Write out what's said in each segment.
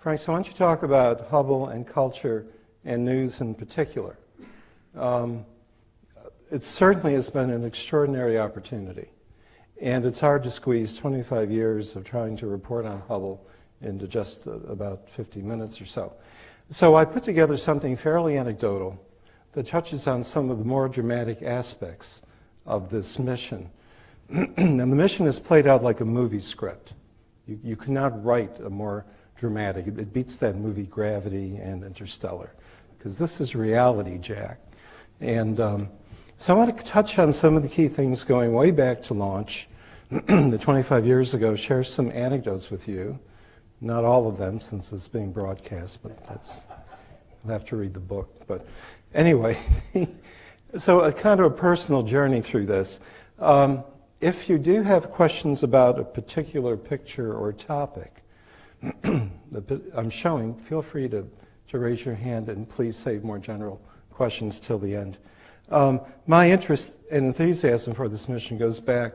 Frank, so why don't you talk about Hubble and culture and news in particular? It certainly has been an extraordinary opportunity, and it's hard to squeeze 25 years of trying to report on Hubble into just about 50 minutes or so. So I put together something fairly anecdotal that touches on some of the more dramatic aspects of this mission. And the mission is played out like a movie script. You could not write a more dramatic. It beats that movie Gravity and Interstellar, because this is reality, Jack. And so I want to touch on some of the key things going way back to launch, the 25 years ago, share some anecdotes with you. Not all of them, since it's being broadcast, but you'll have to read the book. But anyway, so a kind of a personal journey through this. If you do have questions about a particular picture or topic I'm showing, feel free to raise your hand, and please save more general questions till the end. My interest and enthusiasm for this mission goes back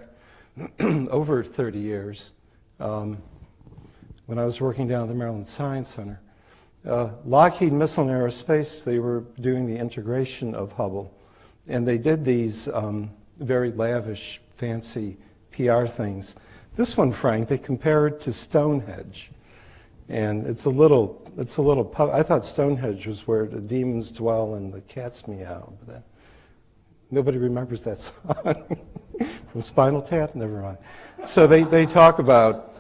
over 30 years. When I was working down at the Maryland Science Center, Lockheed Missile and Aerospace, they were doing the integration of Hubble, and they did these very lavish, fancy PR things. This one, Frank, they compare it to Stonehenge, and it's a little. I thought Stonehenge was where the demons dwell and the cats meow, but nobody remembers that song from Spinal Tap. Never mind. So they talk about,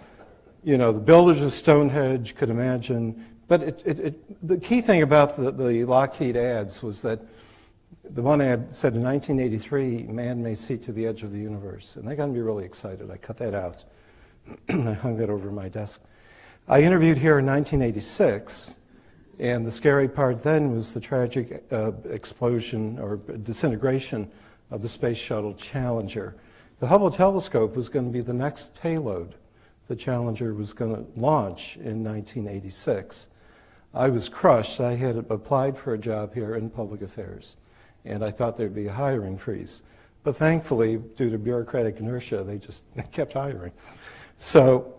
you know, the builders of Stonehenge could imagine, but the key thing about the Lockheed ads was that the one ad said in 1983, man may see to the edge of the universe, and that got me really excited. I cut that out. I hung that over my desk. I interviewed here in 1986, and the scary part then was the tragic explosion or disintegration of the Space Shuttle Challenger. The Hubble telescope was going to be the next payload the Challenger was going to launch in 1986. I was crushed. I had applied for a job here in public affairs, and I thought there'd be a hiring freeze. But thankfully, due to bureaucratic inertia, they kept hiring. So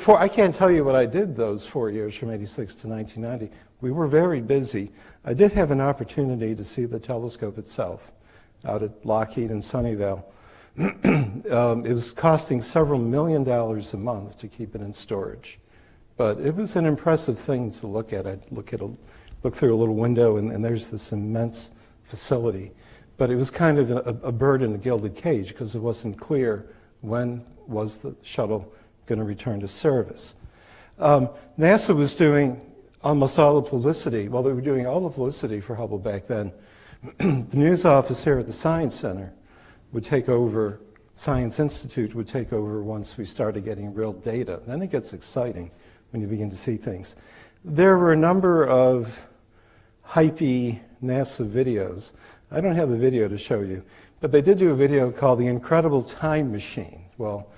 I can't tell you what I did those 4 years from 86 to 1990. We were very busy. I did have an opportunity to see the telescope itself out at Lockheed in Sunnyvale. It was costing several $1 million a month to keep it in storage. But it was an impressive thing to look at. I'd look through a little window, and there's this immense facility. But it was kind of a bird in a gilded cage, because it wasn't clear when was the shuttle going to return to service. NASA was doing almost all the publicity. Well, they were doing all the publicity for Hubble back then. The news office here at the Science Center would take over, Science Institute would take over once we started getting real data. Then it gets exciting when you begin to see things. There were a number of hypey NASA videos. I don't have the video to show you, but they did do a video called The Incredible Time Machine. Well,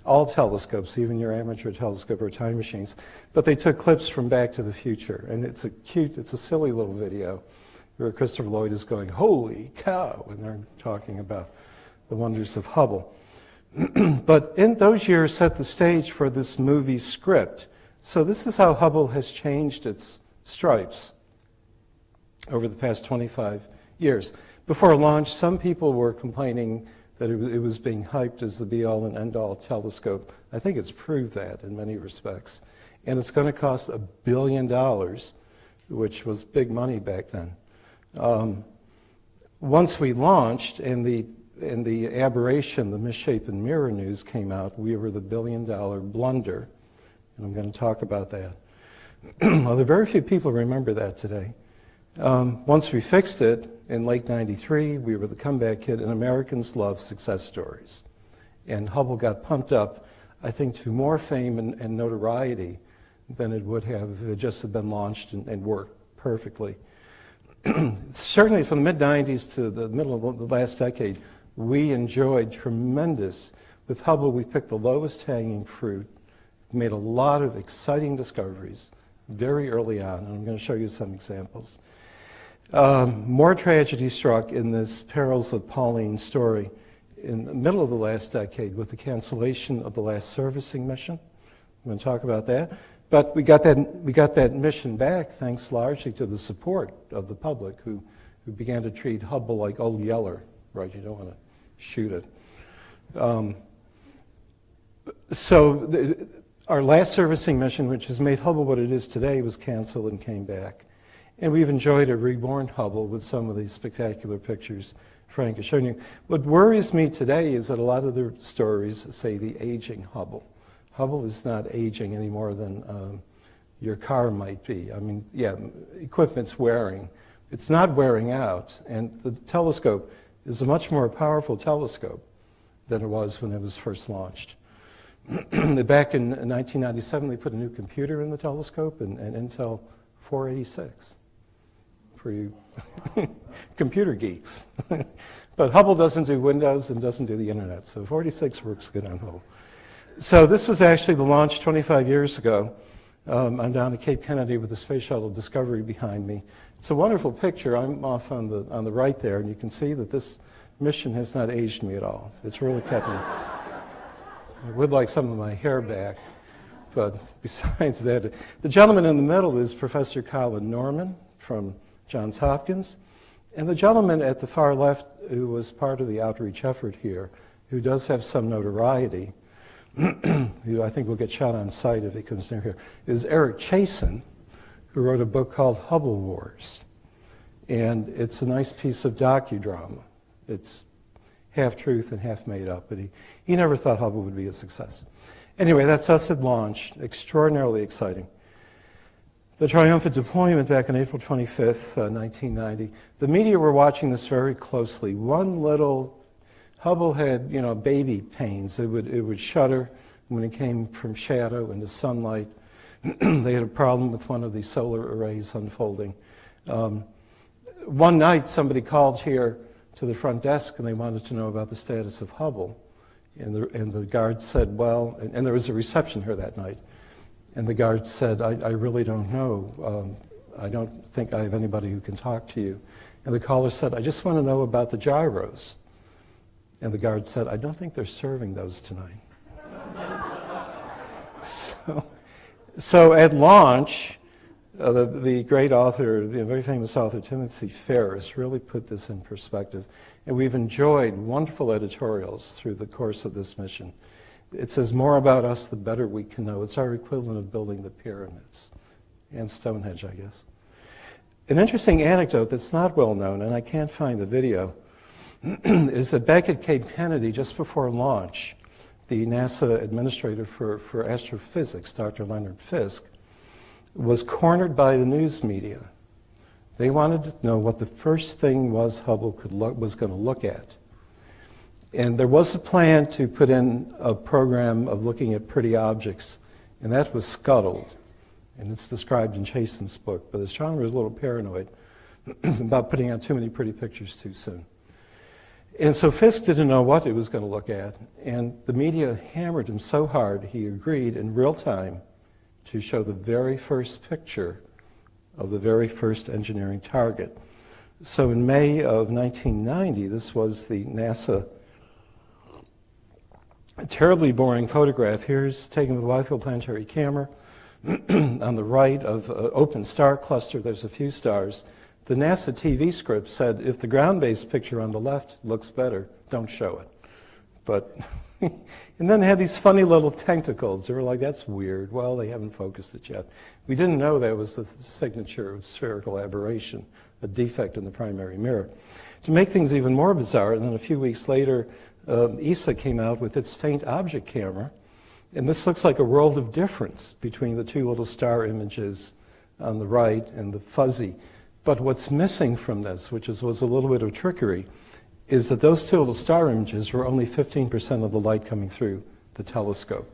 all telescopes, even your amateur telescope, are time machines. But they took clips from Back to the Future, and it's a silly little video where Christopher Lloyd is going, "Holy cow," and they're talking about the wonders of Hubble. But in those years set the stage for this movie script. So this is how Hubble has changed its stripes over the past 25 years. Before launch, some people were complaining that it was being hyped as the be-all and end-all telescope. I think it's proved that in many respects. And it's going to cost $1 billion, which was big money back then. Once we launched and the aberration, the misshapen mirror news came out, we were the $1 billion blunder. And I'm going to talk about that. Well, very few people remember that today. Once we fixed it, in late '93, we were the comeback kid, and Americans love success stories. And Hubble got pumped up, I think, to more fame and notoriety than it would have if it just had been launched and worked perfectly. Certainly from the mid-'90s to the middle of the last decade, we enjoyed tremendous. With Hubble, we picked the lowest hanging fruit, made a lot of exciting discoveries very early on, and I'm going to show you some examples. More tragedy struck in this Perils of Pauline story in the middle of the last decade with the cancellation of the last servicing mission. I'm going to talk about that. But we got that mission back thanks largely to the support of the public who began to treat Hubble like Old Yeller, right? You don't want to shoot it. Our last servicing mission, which has made Hubble what it is today, was canceled and came back. And we've enjoyed a reborn Hubble with some of these spectacular pictures Frank has shown you. What worries me today is that a lot of the stories say the aging Hubble. Hubble is not aging any more than your car might be. I mean, yeah, equipment's wearing. It's not wearing out, and the telescope is a much more powerful telescope than it was when it was first launched. Back in 1997, they put a new computer in the telescope, and Intel 486 for you computer geeks. But Hubble doesn't do Windows and doesn't do the internet, so 486 works good on Hubble. So this was actually the launch 25 years ago. I'm down at Cape Kennedy with the Space Shuttle Discovery behind me. It's a wonderful picture. I'm off on the right there, and you can see that this mission has not aged me at all. It's really kept me. I would like some of my hair back, but besides that, the gentleman in the middle is Professor Colin Norman from Johns Hopkins, and the gentleman at the far left, who was part of the outreach effort here, who does have some notoriety, who I think will get shot on sight if he comes near here, is Eric Chasen, who wrote a book called Hubble Wars. And it's a nice piece of docudrama. It's half truth and half made up, but he never thought Hubble would be a success. Anyway, that's us at launch, extraordinarily exciting. The triumphant deployment back on April 25th, 1990. The media were watching this very closely. One little Hubble had, baby pains. It would shudder when it came from shadow into sunlight. They had a problem with one of the solar arrays unfolding. One night, somebody called here to the front desk, and they wanted to know about the status of Hubble. And the guard said, well, and there was a reception here that night. And the guard said, I really don't know. I don't think I have anybody who can talk to you. And the caller said, I just want to know about the gyros. And the guard said, I don't think they're serving those tonight. So at launch, the great author, the very famous author, Timothy Ferris, really put this in perspective. And we've enjoyed wonderful editorials through the course of this mission. It says more about us the better we can know. It's our equivalent of building the pyramids and Stonehenge, I guess. An interesting anecdote that's not well known, and I can't find the video, is that back at Cape Kennedy, just before launch, the NASA administrator for astrophysics, Dr. Leonard Fisk, was cornered by the news media. They wanted to know what the first thing was Hubble was going to look at. And there was a plan to put in a program of looking at pretty objects, and that was scuttled. And it's described in Chasen's book, but astronomer was a little paranoid about putting out too many pretty pictures too soon. And so Fisk didn't know what he was going to look at, and the media hammered him so hard he agreed in real time to show the very first picture of the very first engineering target. So in May of 1990, this was the NASA terribly boring photograph. Here's taken with a wide-field planetary camera. On the right of an open star cluster, there's a few stars. The NASA TV script said, if the ground-based picture on the left looks better, don't show it. But, and then they had these funny little tentacles. They were like, that's weird. Well, they haven't focused it yet. We didn't know that was the signature of spherical aberration, a defect in the primary mirror. To make things even more bizarre, and then a few weeks later, ESA came out with its faint object camera, and this looks like a world of difference between the two little star images on the right and the fuzzy. But what's missing from this, which was a little bit of trickery, is that those two little star images were only 15% of the light coming through the telescope.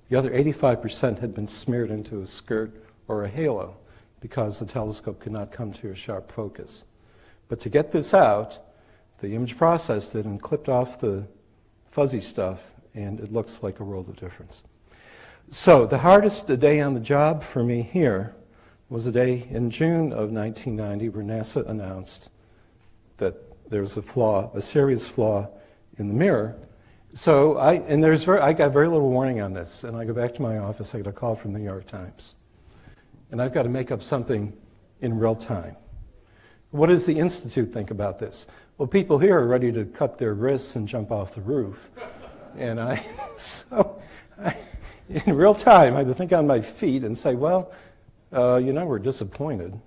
The other 85% had been smeared into a skirt or a halo because the telescope could not come to a sharp focus. But to get this out, the image processed it and clipped off the fuzzy stuff, and it looks like a world of difference. So the hardest day on the job for me here was a day in June of 1990 where NASA announced that there was a flaw, a serious flaw in the mirror. So I got very little warning on this, and I go back to my office, I get a call from the New York Times. and I've got to make up something in real time. What does the Institute think about this? Well, people here are ready to cut their wrists and jump off the roof. And in real time, I had to think on my feet and say, well, we're disappointed.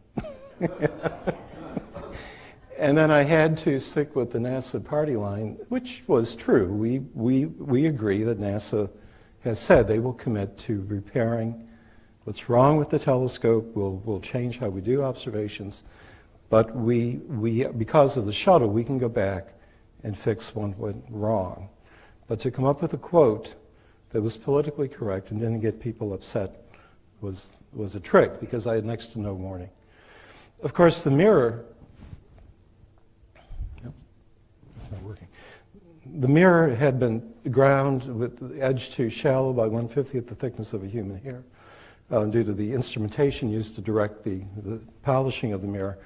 And then I had to stick with the NASA party line, which was true. We agree that NASA has said they will commit to repairing what's wrong with the telescope. We'll change how we do observations. But because of the shuttle, we can go back and fix what went wrong. But to come up with a quote that was politically correct and didn't get people upset was a trick, because I had next to no warning. Of course, the mirror, it's not working. The mirror had been ground with the edge too shallow by 1/50th the thickness of a human hair due to the instrumentation used to direct the polishing of the mirror.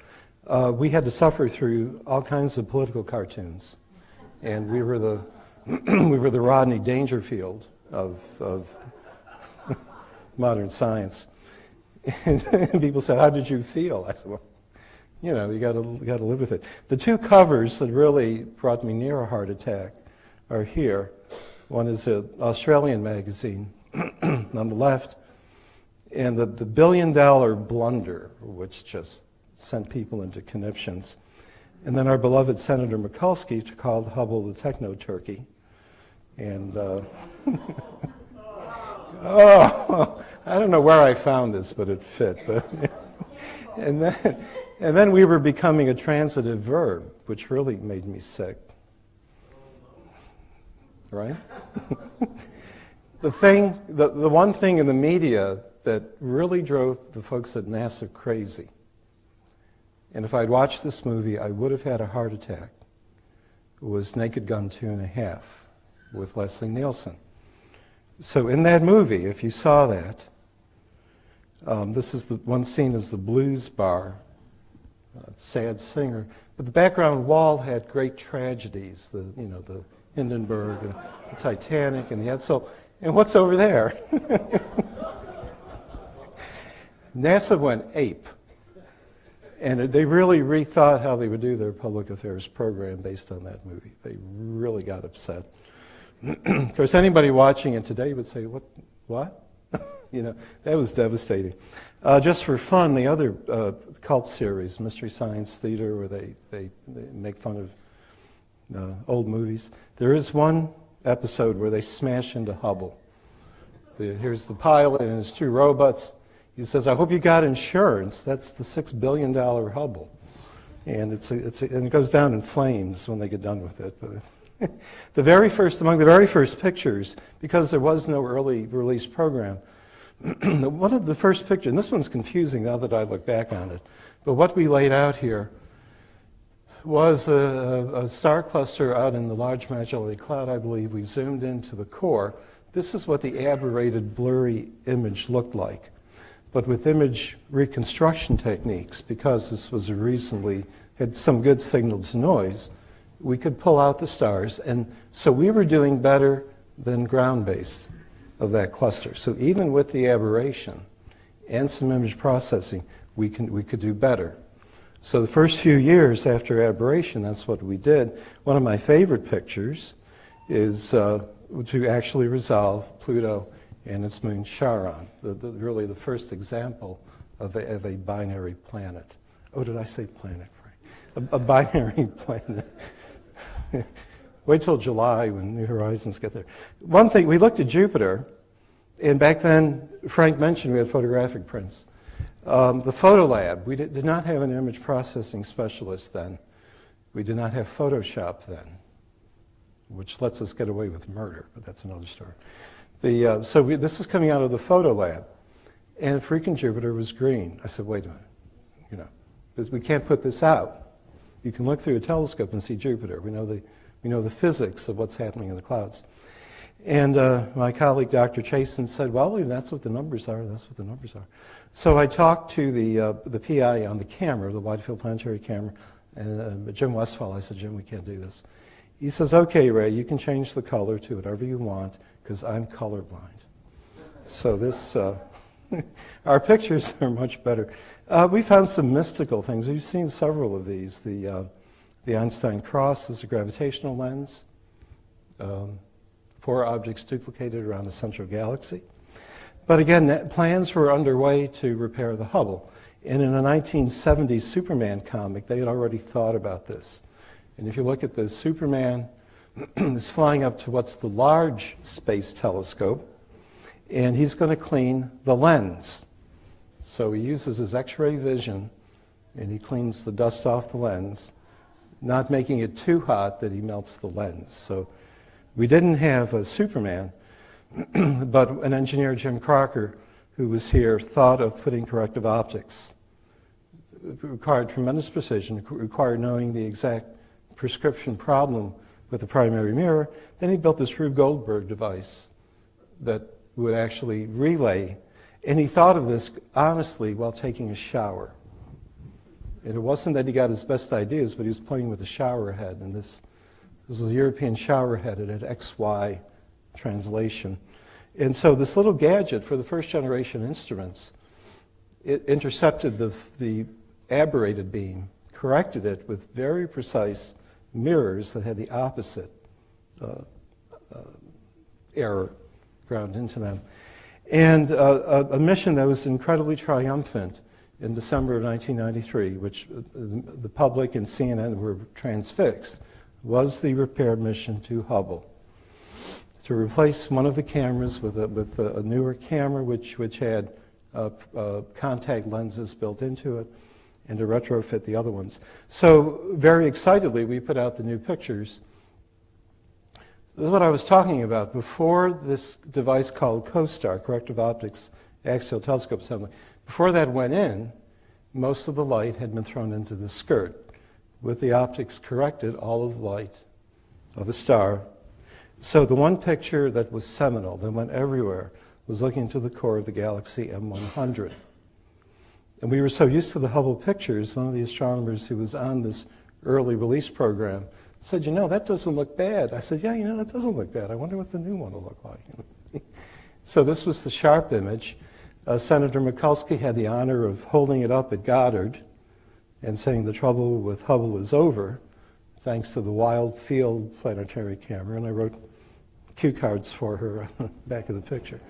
We had to suffer through all kinds of political cartoons, and we were the we were the Rodney Dangerfield of modern science. And people said, "How did you feel?" I said, "Well, you got to live with it." The two covers that really brought me near a heart attack are here. One is an Australian magazine on the left, and the $1 billion blunder, which just sent people into conniptions. And then our beloved Senator Mikulski called Hubble the techno-turkey. And, I don't know where I found this, but it fit. But and then we were becoming a transitive verb, which really made me sick. Right? The one thing in the media that really drove the folks at NASA crazy, and if I'd watched this movie, I would have had a heart attack, was Naked Gun 2.5 with Leslie Nielsen. So in that movie, if you saw that, this is the one scene is the blues bar, sad singer, but the background wall had great tragedies, the Hindenburg, and the Titanic, and the Edsel, and what's over there? NASA went ape, and they really rethought how they would do their public affairs program based on that movie. They really got upset. Of course, anybody watching it today would say, what? That was devastating. Just for fun, the other cult series, Mystery Science Theater, where they make fun of old movies, there is one episode where they smash into Hubble. Here's the pilot and his two robots. He says, "I hope you got insurance. That's the $6 billion Hubble." And and it goes down in flames when they get done with it. But among the very first pictures, because there was no early release program, one of the first pictures, and this one's confusing now that I look back on it, but what we laid out here was a star cluster out in the Large Magellanic Cloud, I believe. We zoomed into the core. This is what the aberrated, blurry image looked like. But with image reconstruction techniques, because this was had some good signal to noise, we could pull out the stars. And so we were doing better than ground-based of that cluster. So even with the aberration and some image processing, we could do better. So the first few years after aberration, that's what we did. One of my favorite pictures is to actually resolve Pluto and its moon Charon, really the first example of a binary planet. Oh, did I say planet, Frank? A binary planet. Wait till July when New Horizons get there. One thing, we looked at Jupiter, and back then, Frank mentioned we had photographic prints. The photo lab, we did not have an image processing specialist then. We did not have Photoshop then, which lets us get away with murder, but that's another story. This was coming out of the photo lab, and freaking Jupiter was green. I said, wait a minute, because we can't put this out. You can look through a telescope and see Jupiter. We know the physics of what's happening in the clouds. And my colleague, Dr. Chasen, said, well, that's what the numbers are. That's what the numbers are. So I talked to the PI on the camera, the wide field planetary camera, and Jim Westphal. I said, Jim, we can't do this. He says, okay, Ray, you can change the color to whatever you want, because I'm colorblind. So this, Our pictures are much better. We found some mystical things. We've seen several of these. The Einstein cross is a gravitational lens. 4 objects duplicated around a central galaxy. But again, plans were underway to repair the Hubble. And in a 1970 Superman comic, they had already thought about this. And if you look at the Superman is flying up to what's the Large Space Telescope, and he's going to clean the lens. So he uses his X-ray vision, and he cleans the dust off the lens, not making it too hot that he melts the lens. So we didn't have a Superman, but an engineer, Jim Crocker, who was here, thought of putting corrective optics. It required tremendous precision, required knowing the exact prescription problem with the primary mirror. Then he built this Rube Goldberg device that would actually relay. And he thought of this, honestly, while taking a shower. And it wasn't that he got his best ideas, but he was playing with the shower head. And this was a European shower head. It had XY translation. And so this little gadget for the first generation instruments, it intercepted the aberrated beam, corrected it with very precise mirrors that had the opposite error ground into them. And a mission that was incredibly triumphant in December of 1993, which the public and CNN were transfixed, was the repair mission to Hubble. To replace one of the cameras with a newer camera which had contact lenses built into it, and to retrofit the other ones. So very excitedly, we put out the new pictures. This is what I was talking about. Before this device called COSTAR, Corrective Optics Axial Telescope Assembly, before that went in, most of the light had been thrown into the skirt. With the optics corrected, all of the light of a star. So the one picture that was seminal, that went everywhere, was looking to the core of the galaxy M100. And we were so used to the Hubble pictures, one of the astronomers who was on this early release program said, you know, that doesn't look bad. I said, yeah, you know, that doesn't look bad. I wonder what the new one will look like. So this was the sharp image. Senator Mikulski had the honor of holding it up at Goddard and saying the trouble with Hubble is over, thanks to the Wild Field planetary camera. And I wrote cue cards for her on the back of the picture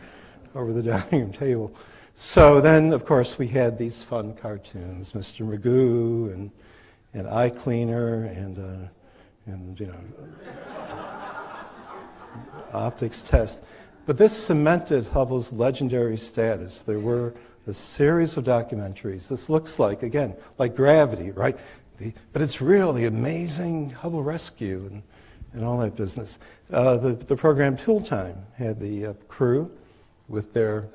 over the dining room table. So then, of course, we had these fun cartoons, Mr. Magoo and Eye Cleaner and you know, optics test. But this cemented Hubble's legendary status. There were a series of documentaries. This looks like, again, like Gravity, right? But it's really amazing Hubble rescue and all that business. The program Tool Time had the crew with their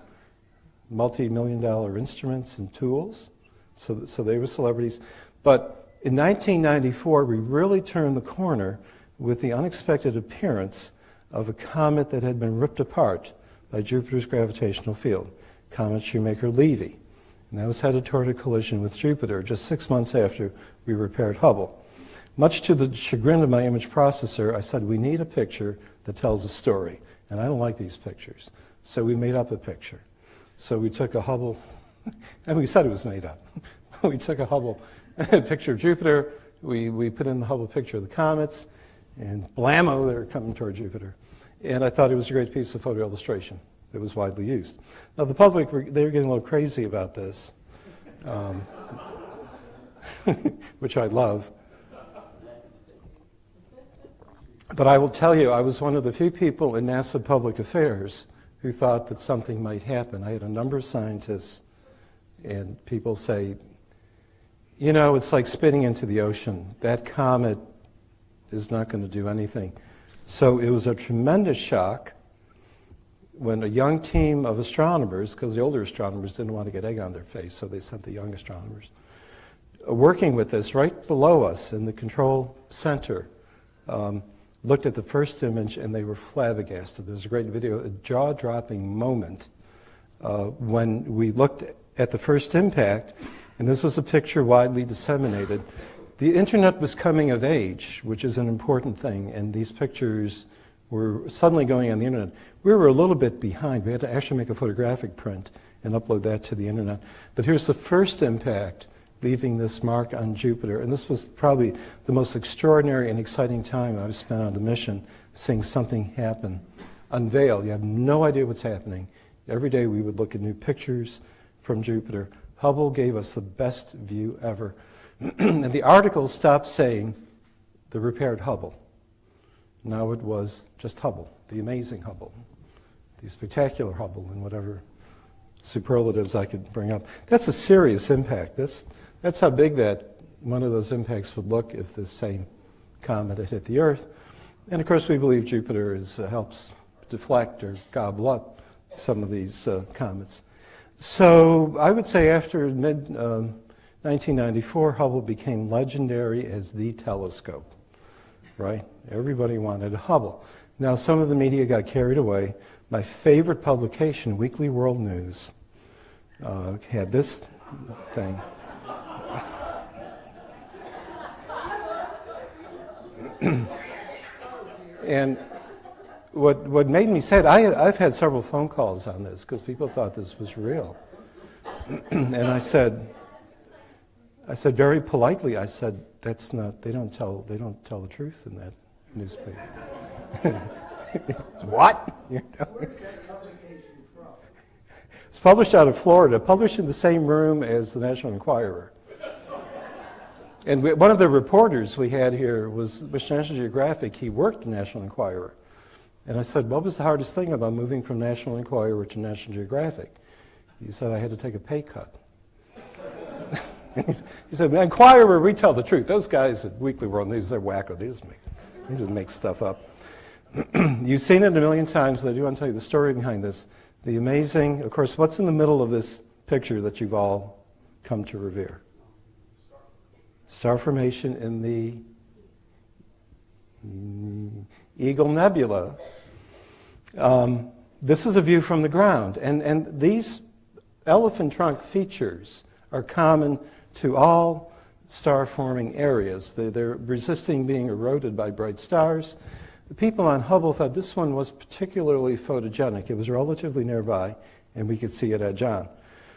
multi-million-dollar instruments and tools, so they were celebrities. But in 1994, we really turned the corner with the unexpected appearance of a comet that had been ripped apart by Jupiter's gravitational field, Comet Shoemaker-Levy. And that was headed toward a collision with Jupiter just 6 months after we repaired Hubble. Much to the chagrin of my image processor, I said, we need a picture that tells a story. And I don't like these pictures. So we made up a picture. So we took a Hubble, and we said it was made up. We took a Hubble picture of Jupiter, we put in the Hubble picture of the comets, and blammo, they're coming toward Jupiter. And I thought it was a great piece of photo illustration that was widely used. Now the public, they were getting a little crazy about this, which I love. But I will tell you, I was one of the few people in NASA Public Affairs who thought that something might happen. I had a number of scientists and people say, you know, it's like spitting into the ocean. That comet is not going to do anything. So it was a tremendous shock when a young team of astronomers, because the older astronomers didn't want to get egg on their face, so they sent the young astronomers, working with this right below us in the control center, looked at the first image and they were flabbergasted. There's a great video, a jaw-dropping moment when we looked at the first impact, and this was a picture widely disseminated. The internet was coming of age, which is an important thing, and these pictures were suddenly going on the internet. We were a little bit behind. We had to actually make a photographic print and upload that to the internet. But here's the first impact, leaving this mark on Jupiter. And this was probably the most extraordinary and exciting time I've spent on the mission, seeing something happen, unveil. You have no idea what's happening. Every day we would look at new pictures from Jupiter. Hubble gave us the best view ever. And the article stopped saying the repaired Hubble. Now it was just Hubble, the amazing Hubble, the spectacular Hubble, and whatever superlatives I could bring up. That's a serious impact. That's how big that one of those impacts would look if the same comet had hit the Earth. And of course we believe Jupiter helps deflect or gobble up some of these comets. So I would say after mid-1994, Hubble became legendary as the telescope, right? Everybody wanted a Hubble. Now some of the media got carried away. My favorite publication, Weekly World News, had this thing. And what made me sad, I've had several phone calls on this because people thought this was real. And I said very politely, I said, that's not, they don't tell the truth in that newspaper. What? You know? Where's that publication from? It's published out of Florida, published in the same room as the National Enquirer. And one of the reporters we had here was National Geographic. He worked at National Enquirer. And I said, what was the hardest thing about moving from National Enquirer to National Geographic? He said, I had to take a pay cut. He said, Enquirer, we tell the truth. Those guys at Weekly World News, they're wacko. They just make stuff up. You've seen it a million times, but I do want to tell you the story behind this. The amazing, of course, what's in the middle of this picture that you've all come to revere? Star formation in the Eagle Nebula. This is a view from the ground, and these elephant trunk features are common to all star-forming areas. They're resisting being eroded by bright stars. The people on Hubble thought this one was particularly photogenic. It was relatively nearby, and we could see it edge on.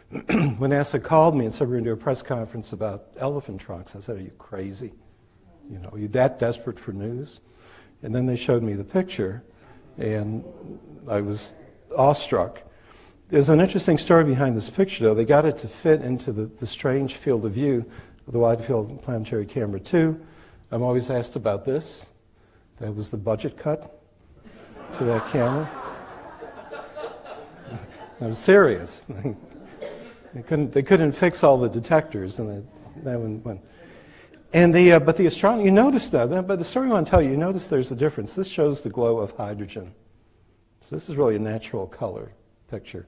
When NASA called me and said we're going to do a press conference about elephant trunks, I said, are you crazy? You know, are you that desperate for news? And then they showed me the picture, and I was awestruck. There's an interesting story behind this picture, though. They got it to fit into the strange field of view of the Wide Field Planetary Camera 2. I'm always asked about this. That was the budget cut to that camera. I'm serious. They couldn't fix all the detectors, and that one went. And but the astronomer, you notice that. But the story I want to tell you, you notice there's a difference. This shows the glow of hydrogen. So this is really a natural color picture.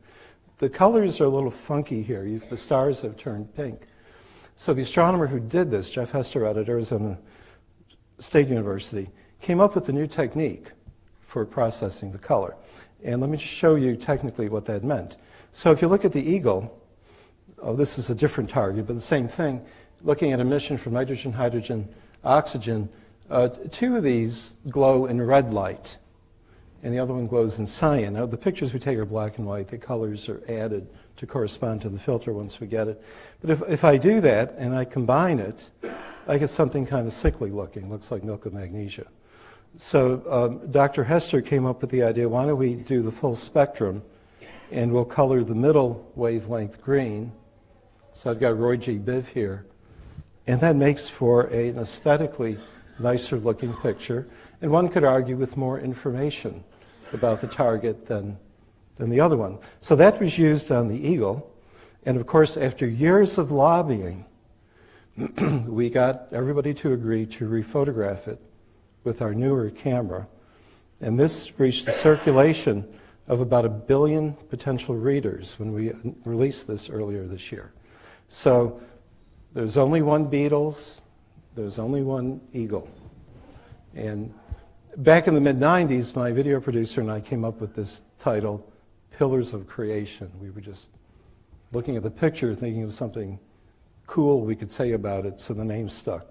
The colors are a little funky here. The stars have turned pink. So the astronomer who did this, Jeff Hester out at Arizona State University, came up with a new technique for processing the color. And let me just show you technically what that meant. So if you look at the Eagle, this is a different target, but the same thing, looking at emission from nitrogen, hydrogen, oxygen, two of these glow in red light, and the other one glows in cyan. Now, the pictures we take are black and white. The colors are added to correspond to the filter once we get it. But if I do that and I combine it, I get something kind of sickly looking. Looks like milk of magnesia. So Dr. Hester came up with the idea, why don't we do the full spectrum, and we'll color the middle wavelength green. So I've got Roy G. Biv here. And that makes for an aesthetically nicer looking picture. And one could argue with more information about the target than the other one. So that was used on the Eagle. And of course, after years of lobbying, we got everybody to agree to rephotograph it with our newer camera. And this reached a circulation of about 1 billion potential readers when we released this earlier this year. So there's only one Beatles, there's only one Eagle. And back in the mid-90s, my video producer and I came up with this title, Pillars of Creation. We were just looking at the picture, thinking of something cool we could say about it, so the name stuck.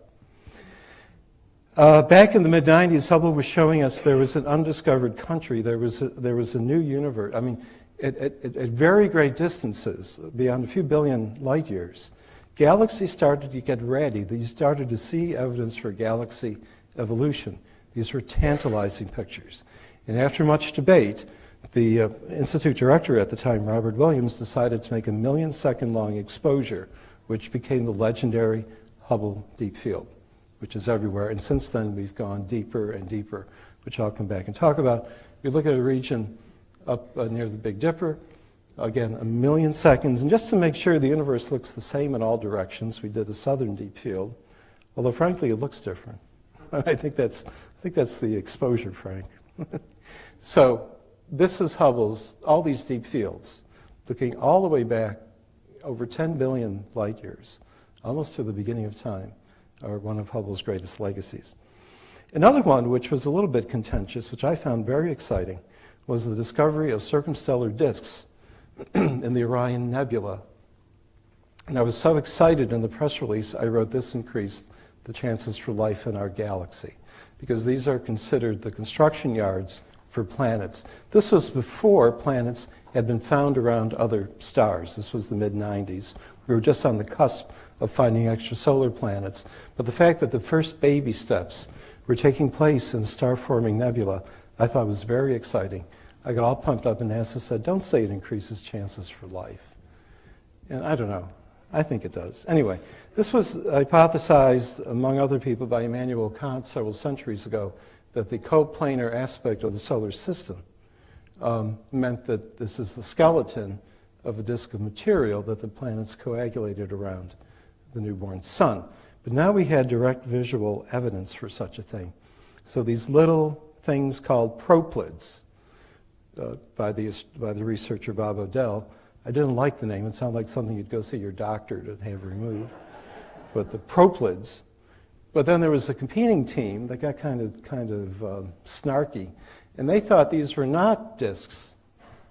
Back in the mid-90s, Hubble was showing us there was an undiscovered country. There was a new universe. I mean, at very great distances, beyond a few billion light years, galaxies started to get ready. You started to see evidence for galaxy evolution. These were tantalizing pictures. And after much debate, the Institute director at the time, Robert Williams, decided to make a 1-million-second-long exposure, which became the legendary Hubble Deep Field, which is everywhere. And since then, we've gone deeper and deeper, which I'll come back and talk about. You look at a region up near the Big Dipper, again, 1 million seconds. And just to make sure the universe looks the same in all directions, we did the southern deep field, although frankly, it looks different. I think that's the exposure, Frank. So this is Hubble's, all these deep fields, looking all the way back over 10 billion light years, almost to the beginning of time, are one of Hubble's greatest legacies. Another one, which was a little bit contentious, which I found very exciting, was the discovery of circumstellar disks in the Orion Nebula. And I was so excited in the press release, I wrote, "This increased the chances for life in our galaxy," because these are considered the construction yards for planets. This was before planets had been found around other stars. This was the mid-90s. We were just on the cusp of finding extrasolar planets. But the fact that the first baby steps were taking place in a star-forming nebula, I thought was very exciting. I got all pumped up, and NASA said, "Don't say it increases chances for life." And I don't know. I think it does. Anyway, this was hypothesized, among other people, by Immanuel Kant several centuries ago, that the coplanar aspect of the solar system meant that this is the skeleton of a disk of material that the planets coagulated around the newborn sun. But now we had direct visual evidence for such a thing. So these little things called proplyds, by the researcher Bob Odell. I didn't like the name. It sounded like something you'd go see your doctor to have removed. But the proplyds. But then there was a competing team that got kind of snarky, and they thought these were not disks.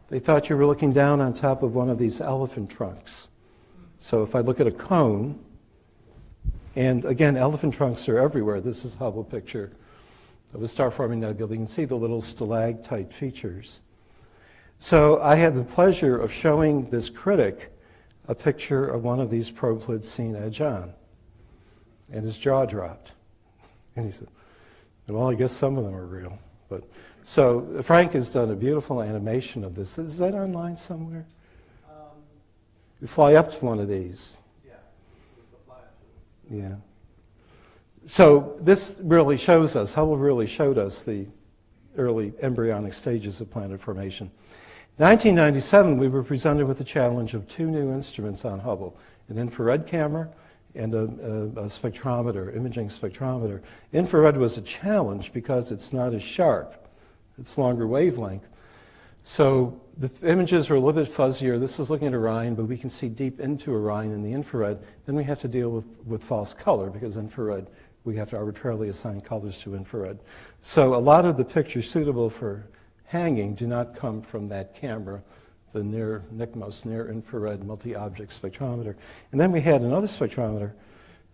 They thought you were looking down on top of one of these elephant trunks. So if I look at a cone, and again, elephant trunks are everywhere. This is a Hubble picture of a star-forming nebula. You can see the little stalactite features. So I had the pleasure of showing this critic a picture of one of these proplyds seen edge on. And his jaw dropped. And he said, "Well, I guess some of them are real." But so Frank has done a beautiful animation of this. Is that online somewhere? You fly up to one of these. Yeah. So this really shows us, Hubble really showed us the early embryonic stages of planet formation. In 1997, we were presented with the challenge of 2 new instruments on Hubble, an infrared camera and a spectrometer, imaging spectrometer. Infrared was a challenge because it's not as sharp. It's longer wavelength. So the images are a little bit fuzzier. This is looking at Orion, but we can see deep into Orion in the infrared. Then we have to deal with false color because infrared, we have to arbitrarily assign colors to infrared. So a lot of the pictures suitable for hanging do not come from that camera, the NICMOS, Near Infrared Multi-Object Spectrometer. And then we had another spectrometer,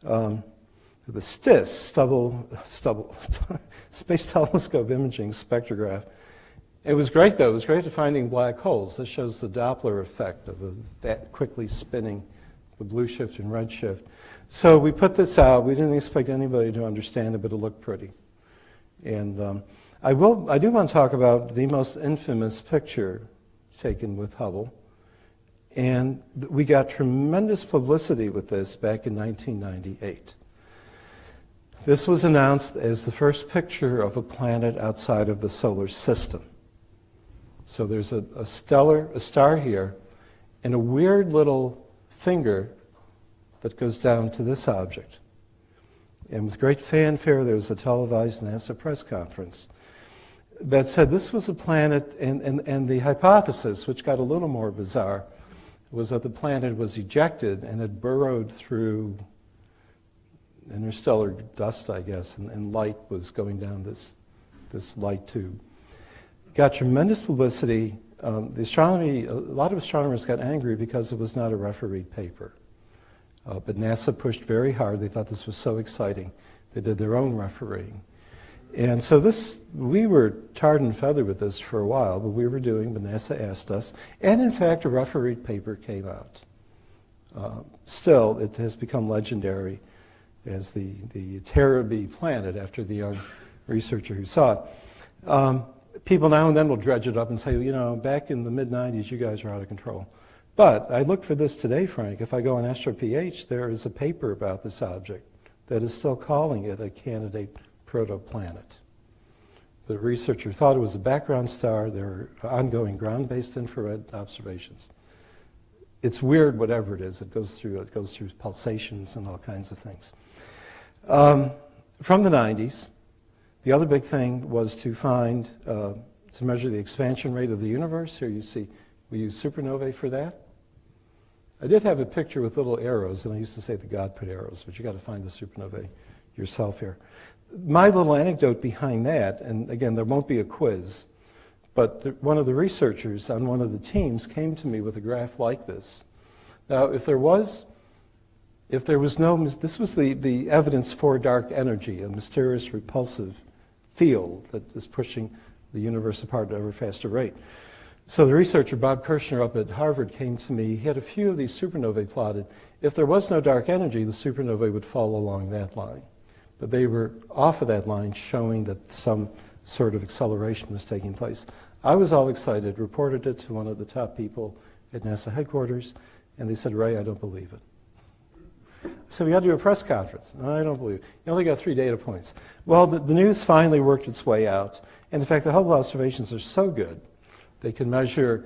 the STIS, Space Telescope Imaging Spectrograph. It was great, though. It was great at finding black holes. This shows the Doppler effect of that quickly spinning the blue shift and red shift. So we put this out. We didn't expect anybody to understand it, but it looked pretty. And I do want to talk about the most infamous picture taken with Hubble. And we got tremendous publicity with this back in 1998. This was announced as the first picture of a planet outside of the solar system. So there's a star here, and a weird little finger that goes down to this object. And with great fanfare, there was a televised NASA press conference that said this was a planet, and the hypothesis, which got a little more bizarre, was that the planet was ejected and had burrowed through interstellar dust, I guess, and light was going down this light tube. It got tremendous publicity. A lot of astronomers got angry because it was not a refereed paper. But NASA pushed very hard. They thought this was so exciting. They did their own refereeing. And so we were tarred and feathered with this for a while, but NASA asked us, and in fact a refereed paper came out. Still, it has become legendary as the Terra B planet after the young researcher who saw it. People now and then will dredge it up and say, back in the mid-90s, you guys are out of control. But I looked for this today, Frank. If I go on AstroPH, there is a paper about this object that is still calling it a candidate protoplanet. The researcher thought it was a background star. There are ongoing ground-based infrared observations. It's weird, whatever it is. It goes through pulsations and all kinds of things. From the 90s, the other big thing was to measure the expansion rate of the universe. Here you see, we use supernovae for that. I did have a picture with little arrows, and I used to say that God put arrows, but you got to find the supernovae yourself here. My little anecdote behind that, and again, there won't be a quiz, but one of the researchers on one of the teams came to me with a graph like this. Now, this was the evidence for dark energy, a mysterious repulsive field that is pushing the universe apart at an ever faster rate. So the researcher, Bob Kirshner up at Harvard, came to me. He had a few of these supernovae plotted. If there was no dark energy, the supernovae would fall along that line. But they were off of that line, showing that some sort of acceleration was taking place. I was all excited, reported it to one of the top people at NASA headquarters, and they said, Ray, I don't believe it. So we had to do a press conference. I don't believe it. You only got 3 data points. Well, the news finally worked its way out. And in fact, the Hubble observations are so good, they can measure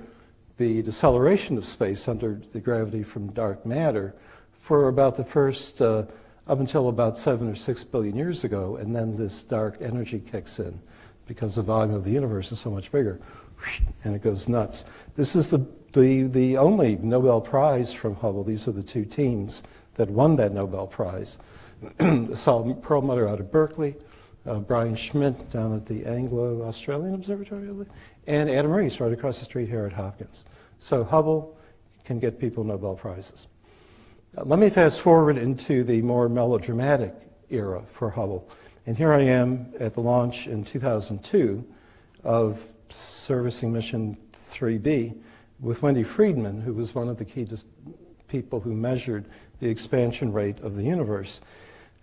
the deceleration of space under the gravity from dark matter for about the first, up until about 7 or 6 billion years ago, and then this dark energy kicks in because the volume of the universe is so much bigger, and it goes nuts. This is the only Nobel Prize from Hubble. These are the 2 teams that won that Nobel Prize. Saul Perlmutter out of Berkeley, Brian Schmidt down at the Anglo-Australian Observatory, and Adam Rees right across the street here at Hopkins. So Hubble can get people Nobel Prizes. Let me fast forward into the more melodramatic era for Hubble. And here I am at the launch in 2002 of servicing mission 3B with Wendy Friedman, who was one of the key people who measured the expansion rate of the universe.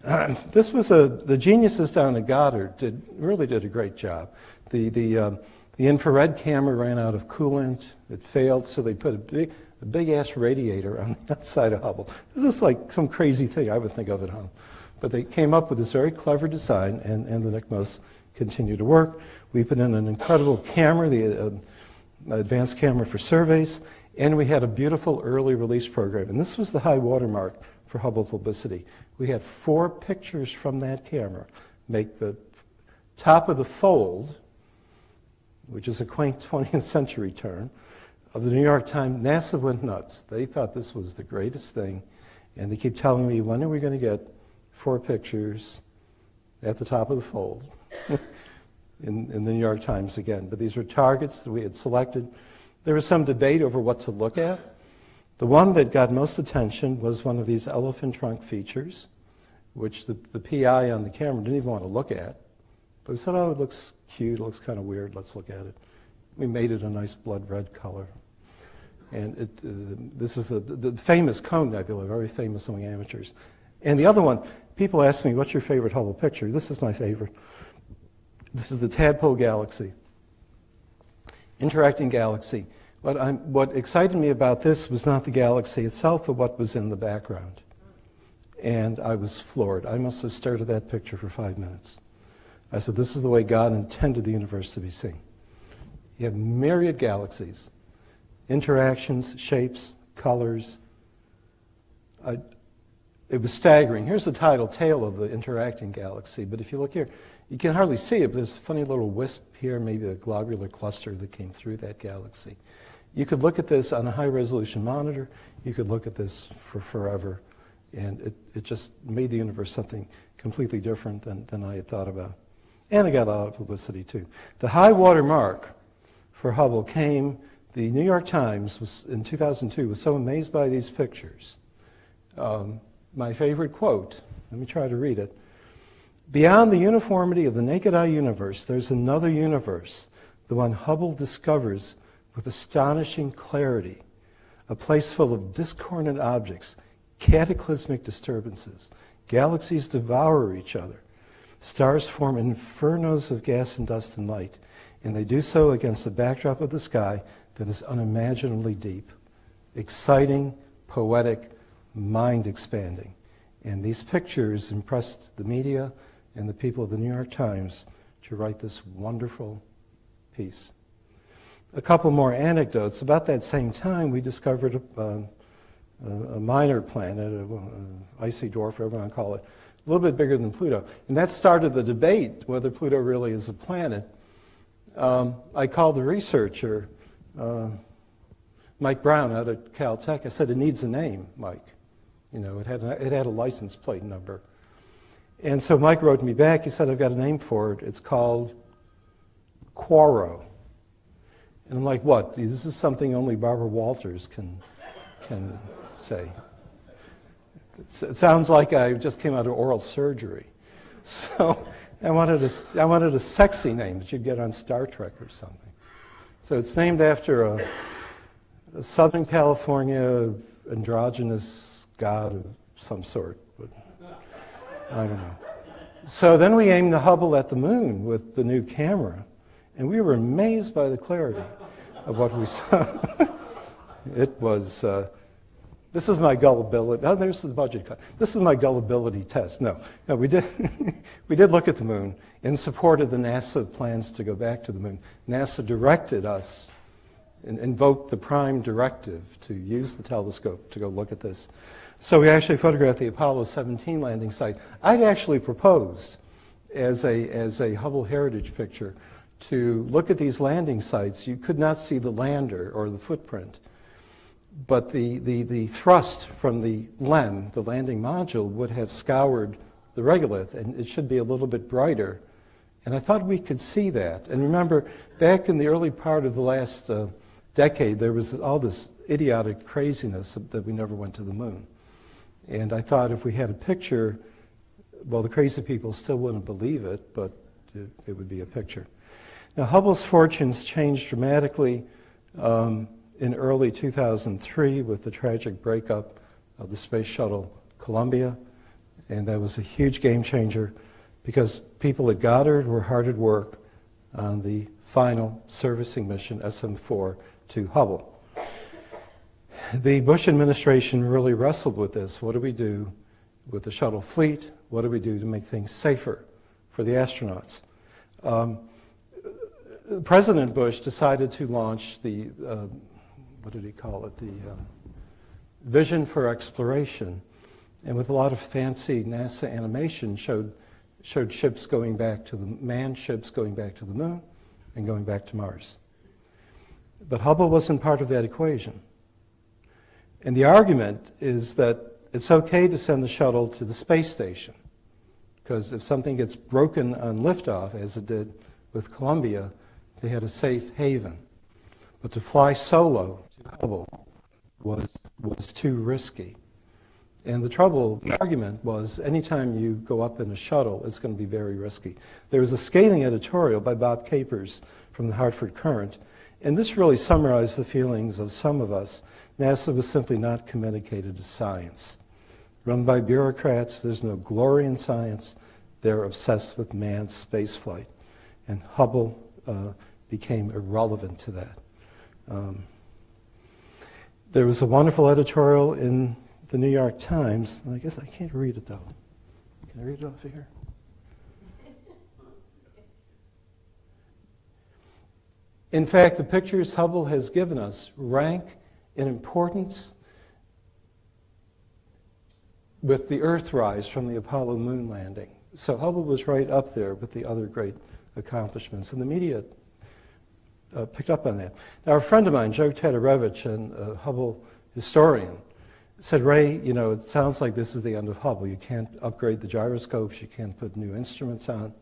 The geniuses down at Goddard really did a great job. The infrared camera ran out of coolant. It failed, so they put a big-ass radiator on the outside of Hubble. This is like some crazy thing I would think of at home. But they came up with this very clever design, and the NICMOS continue to work. We put in an incredible camera, the advanced camera for surveys, and we had a beautiful early release program. And this was the high watermark for Hubble publicity. We had 4 pictures from that camera make the top of the fold, which is a quaint 20th century term, of the New York Times. NASA went nuts. They thought this was the greatest thing, and they keep telling me, when are we going to get 4 pictures at the top of the fold in the New York Times again? But these were targets that we had selected. There was some debate over what to look at. The one that got most attention was one of these elephant trunk features, which the PI on the camera didn't even want to look at. But we said, oh, it looks cute, it looks kind of weird, let's look at it. We made it a nice blood red color. And this is the famous Cone Nebula, very famous among amateurs. And the other one, people ask me, what's your favorite Hubble picture? This is my favorite. This is the Tadpole Galaxy, interacting galaxy. What excited me about this was not the galaxy itself, but what was in the background. And I was floored. I must have stared at that picture for 5 minutes. I said, this is the way God intended the universe to be seen. You have myriad galaxies, interactions, shapes, colors. It was staggering. Here's the tidal tail of the interacting galaxy, but if you look here, you can hardly see it, but there's a funny little wisp here, maybe a globular cluster that came through that galaxy. You could look at this on a high-resolution monitor. You could look at this for forever, and it just made the universe something completely different than I had thought about. And it got a lot of publicity, too. The high water mark for Hubble came, the New York Times was, in 2002 was so amazed by these pictures. My favorite quote, let me try to read it. Beyond the uniformity of the naked eye universe, there's another universe, the one Hubble discovers with astonishing clarity, a place full of discordant objects, cataclysmic disturbances. Galaxies devour each other. Stars form infernos of gas and dust and light, and they do so against a backdrop of the sky that is unimaginably deep, exciting, poetic, mind-expanding. And these pictures impressed the media and the people of the New York Times to write this wonderful piece. A couple more anecdotes. About that same time, we discovered a minor planet, icy dwarf, whatever you want to call it, a little bit bigger than Pluto. And that started the debate whether Pluto really is a planet. I called the researcher, Mike Brown out at Caltech. I said, it needs a name, Mike. You know, it had a license plate number. And so Mike wrote me back. He said, I've got a name for it. It's called Quoro. And I'm like, what? This is something only Barbara Walters can say. It sounds like I just came out of oral surgery. So I wanted a sexy name that you'd get on Star Trek or something. So it's named after a Southern California androgynous god of some sort, but I don't know. So then we aimed the Hubble at the moon with the new camera, and we were amazed by the clarity of what we saw. It was, this is my gullibility. Oh, there's the budget cut. This is my gullibility test. No, we did, we did look at the moon in support of the NASA plans to go back to the moon. NASA directed us and invoked the prime directive to use the telescope to go look at this. So we actually photographed the Apollo 17 landing site. I'd actually proposed as a Hubble heritage picture to look at these landing sites. You could not see the lander or the footprint, but the thrust from the LEM, the landing module, would have scoured the regolith, and it should be a little bit brighter. And I thought we could see that. And remember, back in the early part of the last decade, there was all this idiotic craziness that we never went to the moon. And I thought if we had a picture, well, the crazy people still wouldn't believe it, but it would be a picture. Now, Hubble's fortunes changed dramatically in early 2003 with the tragic breakup of the space shuttle Columbia, and that was a huge game changer because people at Goddard were hard at work on the final servicing mission, SM-4, to Hubble. The Bush administration really wrestled with this. What do we do with the shuttle fleet? What do we do to make things safer for the astronauts? President Bush decided to launch the, what did he call it, the Vision for Exploration. And with a lot of fancy NASA animation, showed ships going back to manned ships going back to the moon and going back to Mars. But Hubble wasn't part of that equation. And the argument is that it's okay to send the shuttle to the space station, because if something gets broken on liftoff, as it did with Columbia, they had a safe haven. But to fly solo to Hubble was too risky. And the argument was, anytime you go up in a shuttle, it's going to be very risky. There was a scathing editorial by Bob Capers from the Hartford Courant, and this really summarized the feelings of some of us. NASA was simply not communicated to science. Run by bureaucrats, there's no glory in science. They're obsessed with manned spaceflight. And Hubble became irrelevant to that. There was a wonderful editorial in the New York Times. I guess I can't read it, though. Can I read it off of here? In fact, the pictures Hubble has given us rank in importance with the Earthrise from the Apollo moon landing. So Hubble was right up there with the other great accomplishments, and the media picked up on that. Now, a friend of mine, Joe Todorevich, a Hubble historian, said, Ray, you know, it sounds like this is the end of Hubble. You can't upgrade the gyroscopes, you can't put new instruments on.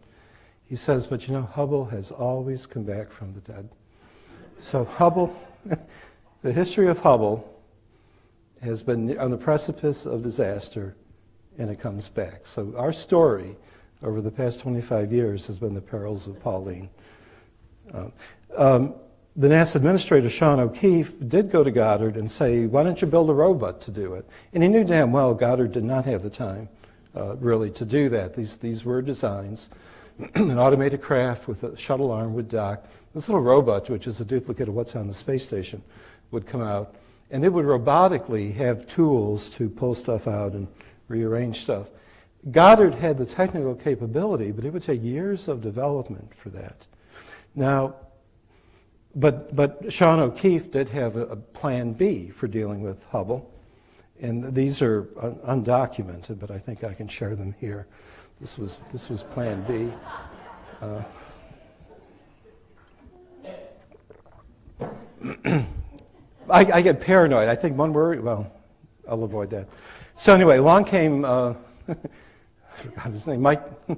He says, but you know, Hubble has always come back from the dead. So Hubble, the history of Hubble has been on the precipice of disaster, and it comes back. So our story over the past 25 years has been the perils of Pauline. The NASA administrator, Sean O'Keefe, did go to Goddard and say, why don't you build a robot to do it? And he knew damn well Goddard did not have the time, really, to do that. These were designs. An automated craft with a shuttle arm would dock. This little robot, which is a duplicate of what's on the space station, would come out. And it would robotically have tools to pull stuff out and rearrange stuff. Goddard had the technical capability, but it would take years of development for that. Now, but Sean O'Keefe did have a plan B for dealing with Hubble. And these are undocumented, but I think I can share them here. This was plan B. I get paranoid. I think one word, well, I'll avoid that. So anyway, along came, I forgot his name, Mike, the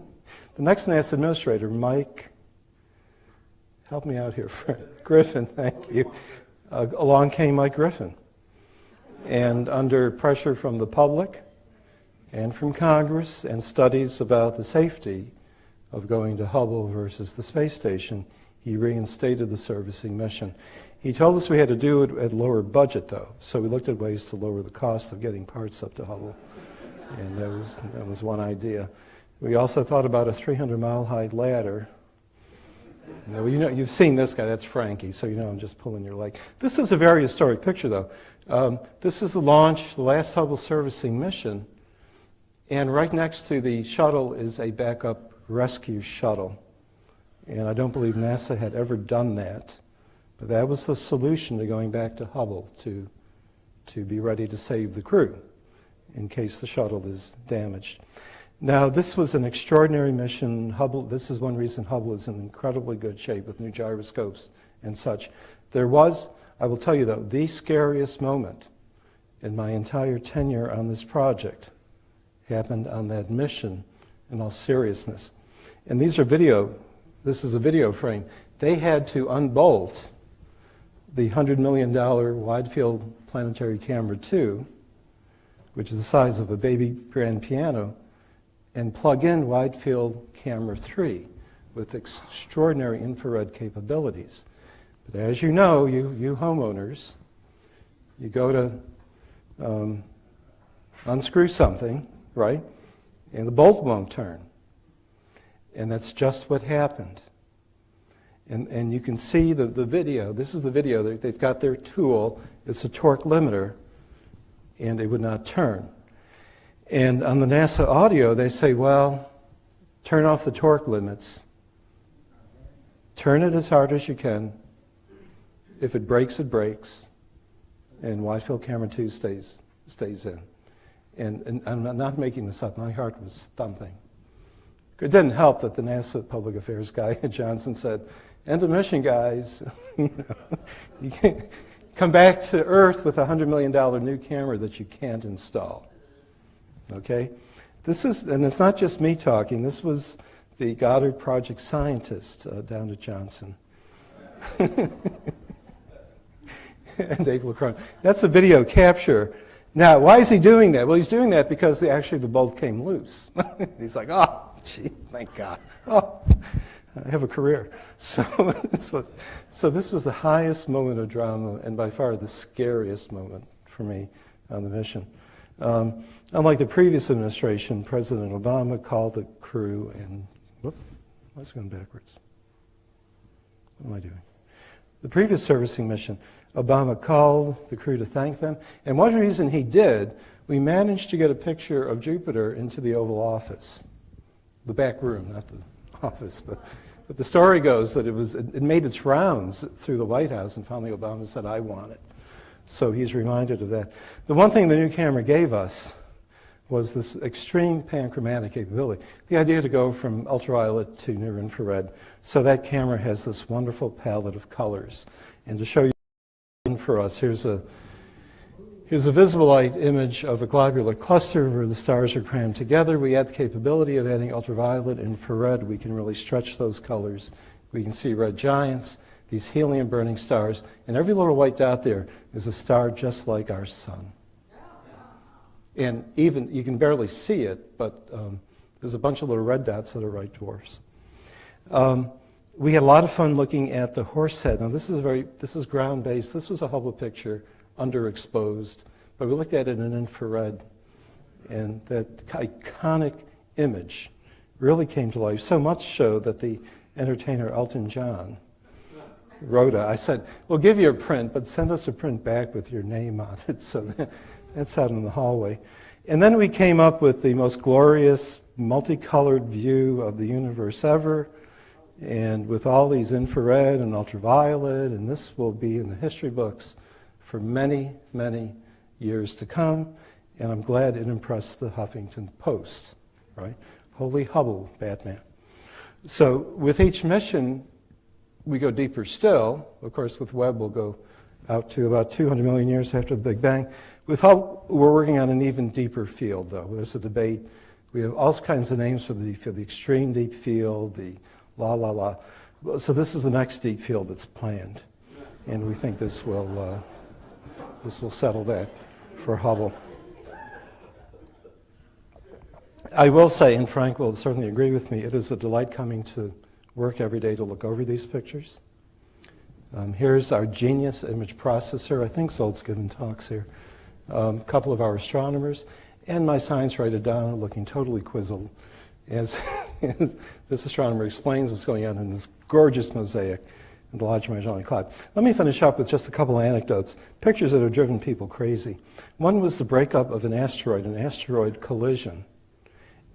next NASA administrator, Mike, help me out here, Griffin, thank you. Along came Mike Griffin. And under pressure from the public and from Congress and studies about the safety of going to Hubble versus the space station, he reinstated the servicing mission. He told us we had to do it at lower budget, though, so we looked at ways to lower the cost of getting parts up to Hubble, and that was one idea. We also thought about a 300-mile-high ladder. Now, you've seen this guy, that's Frankie, so you know I'm just pulling your leg. This is a very historic picture, though. This is the launch, the last Hubble servicing mission, and right next to the shuttle is a backup rescue shuttle. And I don't believe NASA had ever done that, but that was the solution to going back to Hubble, to be ready to save the crew in case the shuttle is damaged. Now, this was an extraordinary mission. Hubble, this is one reason Hubble is in incredibly good shape with new gyroscopes and such. There was, I will tell you though, the scariest moment in my entire tenure on this project happened on that mission, in all seriousness. And these are video, this is a video frame. They had to unbolt the $100 million wide field planetary camera 2, which is the size of a baby grand piano, and plug in wide field camera 3 with extraordinary infrared capabilities. But as you know, you homeowners, you go to unscrew something, right? And the bolt won't turn. And that's just what happened. And you can see the video. This is the video. They've got their tool. It's a torque limiter, and it would not turn. And on the NASA audio, they say, well, turn off the torque limits. Turn it as hard as you can. If it breaks, it breaks. And wide field camera 2 stays in. And I'm not making this up. My heart was thumping. It didn't help that the NASA public affairs guy at Johnson said, end of mission, guys. You can't come back to Earth with a $100 million new camera that you can't install. Okay? This is, and it's not just me talking. This was the Goddard project scientist down at Johnson. And Dave LaCrone. That's a video capture. Now, why is he doing that? Well, he's doing that because the bolt came loose. He's like, oh, gee, thank God. Oh, I have a career. So this was the highest moment of drama and by far the scariest moment for me on the mission. Unlike the previous administration, President Obama called the crew and, whoop, I was going backwards. What am I doing? The previous servicing mission, Obama called the crew to thank them. And one reason he did, we managed to get a picture of Jupiter into the Oval Office. The back room, not the office. But the story goes that it made its rounds through the White House, and finally Obama said, I want it. So he's reminded of that. The one thing the new camera gave us was this extreme panchromatic capability. The idea to go from ultraviolet to near infrared. So that camera has this wonderful palette of colors. And to show you for us, here's a visible light image of a globular cluster where the stars are crammed together. We add the capability of adding ultraviolet, infrared. We can really stretch those colors. We can see red giants, these helium-burning stars, and every little white dot there is a star just like our sun. And even, you can barely see it, but There's a bunch of little red dots that are white dwarfs. We had a lot of fun looking at the Horsehead. Now this is ground-based. This was a Hubble picture, underexposed, but we looked at it in infrared, and that iconic image really came to life, so much so that the entertainer Elton John wrote I said, we'll give you a print, but send us a print back with your name on it. So that's out in the hallway. And then we came up with the most glorious, multicolored view of the universe ever, and with all these infrared and ultraviolet, and this will be in the history books for many, many years to come. And I'm glad it impressed the Huffington Post, right? Holy Hubble, Batman. So with each mission, we go deeper still. Of course, with Webb, we'll go out to about 200 million years after the Big Bang. With Hubble, we're working on an even deeper field, though. There's a debate. We have all kinds of names for the extreme deep field, the la. So this is the next deep field that's planned, and we think this will settle that for Hubble. I will say, and Frank will certainly agree with me, it is a delight coming to work every day to look over these pictures. Here's our genius image processor. I think Zolt's given talks here. A couple of our astronomers, and my science writer Donna looking totally quizzled as this astronomer explains what's going on in this gorgeous mosaic in the Large Magellanic Cloud. Let me finish up with just a couple of anecdotes, pictures that have driven people crazy. One was the breakup of an asteroid collision.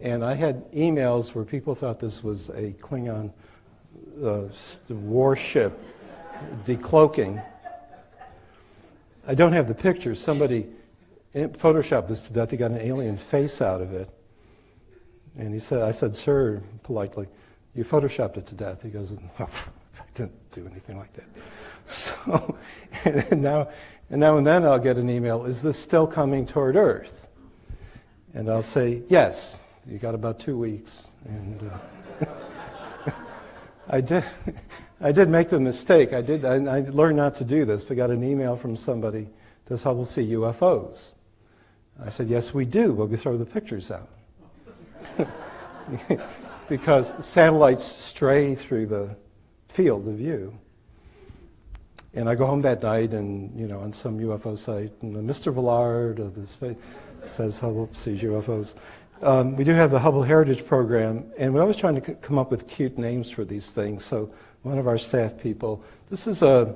And I had emails where people thought this was a Klingon warship decloaking. I don't have the pictures. Somebody photoshopped this to death. He got an alien face out of it. And I said, sir, politely, you photoshopped it to death. He goes, oh, I didn't do anything like that. So, and now and then I'll get an email, is this still coming toward Earth? And I'll say, yes. You got about 2 weeks. And I did make the mistake. I learned not to do this, but got an email from somebody, does Hubble see UFOs? I said, yes, we do, but we throw the pictures out. Because satellites stray through the field of view. And I go home that night and, on some UFO site, and Mr. Villard of the space says Hubble sees UFOs. We do have the Hubble Heritage Program, and we're always trying to come up with cute names for these things. So one of our staff people, I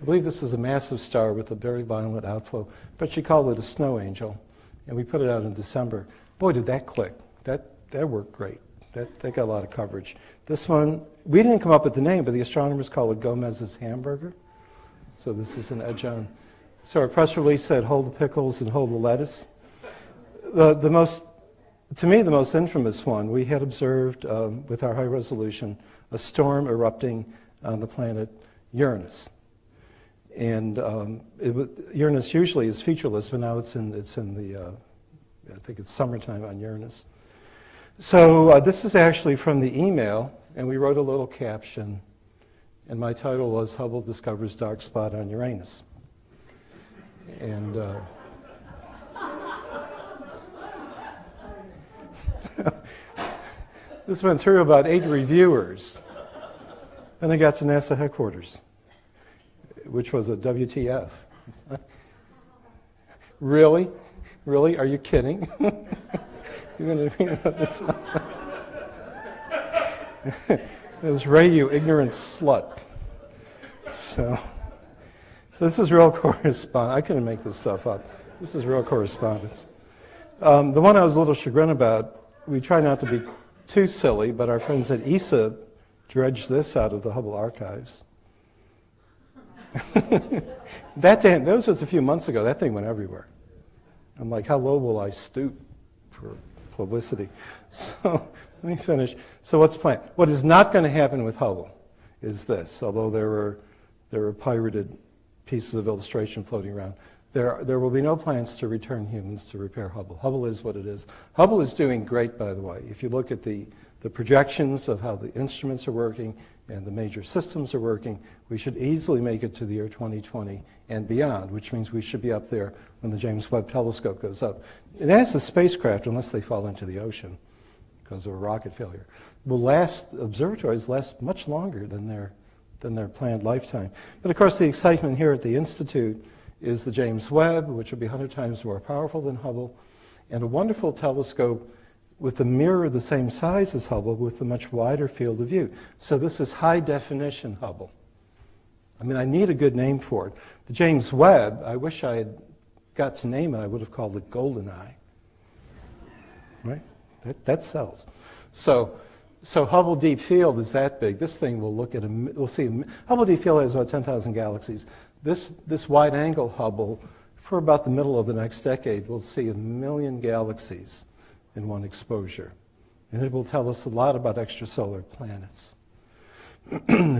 believe this is a massive star with a very violent outflow, but she called it a snow angel, and we put it out in December. Boy, did that click. That worked great. That got a lot of coverage. This one, we didn't come up with the name, but the astronomers call it Gomez's hamburger. So this is an edge on. So our press release said, hold the pickles and hold the lettuce. To me, the most infamous one, we had observed with our high resolution a storm erupting on the planet Uranus. And Uranus usually is featureless, but now it's in the, I think it's summertime on Uranus. So this is actually from the email, and we wrote a little caption, and my title was Hubble Discovers Dark Spot on Uranus. And this went through about 8 reviewers. Then I got to NASA headquarters, which was a WTF. Really? Really? Are you kidding? You're going to read about this? It was Ray, you ignorant slut. So this is real correspondence. I couldn't make this stuff up. This is real correspondence. The one I was a little chagrined about, we try not to be too silly, but our friends at ESA dredged this out of the Hubble archives. That was just a few months ago. That thing went everywhere. I'm like, how low will I stoop for publicity? So let me finish. So what's planned? What is not going to happen with Hubble is this, although there were pirated pieces of illustration floating around. There will be no plans to return humans to repair Hubble. Hubble is what it is. Hubble is doing great, by the way. If you look at the projections of how the instruments are working and the major systems are working, we should easily make it to the year 2020 and beyond, which means we should be up there when the James Webb Telescope goes up. It has the spacecraft, unless they fall into the ocean. because of a rocket failure. Observatories last much longer than their planned lifetime. But of course the excitement here at the Institute is the James Webb, which will be 100 times more powerful than Hubble, and a wonderful telescope with a mirror the same size as Hubble with a much wider field of view. So this is high definition Hubble. I mean, I need a good name for it. The James Webb, I wish I had got to name it, I would have called it GoldenEye. Right? That sells. So Hubble Deep Field is that big. This thing will look at we'll see. Hubble Deep Field has about 10,000 galaxies. This wide-angle Hubble, for about the middle of the next decade, will see 1 million galaxies in one exposure. And it will tell us a lot about extrasolar planets.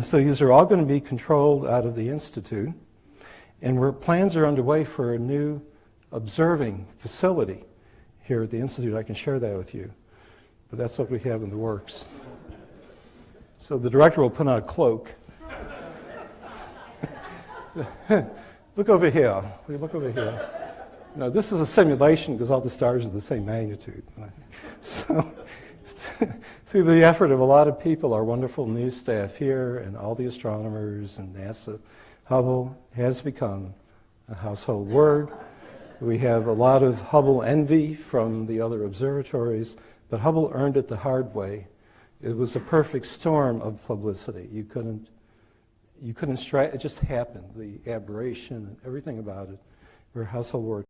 So these are all going to be controlled out of the Institute. And plans are underway for a new observing facility here at the Institute. I can share that with you. But that's what we have in the works. So the director will put on a cloak. Look over here. Look over here. Now, this is a simulation because all the stars are the same magnitude. So, through the effort of a lot of people, our wonderful news staff here and all the astronomers and NASA, Hubble has become a household word. We have a lot of Hubble envy from the other observatories, but Hubble earned it the hard way. It was a perfect storm of publicity. You couldn't it just happened. The aberration and everything about it were household word.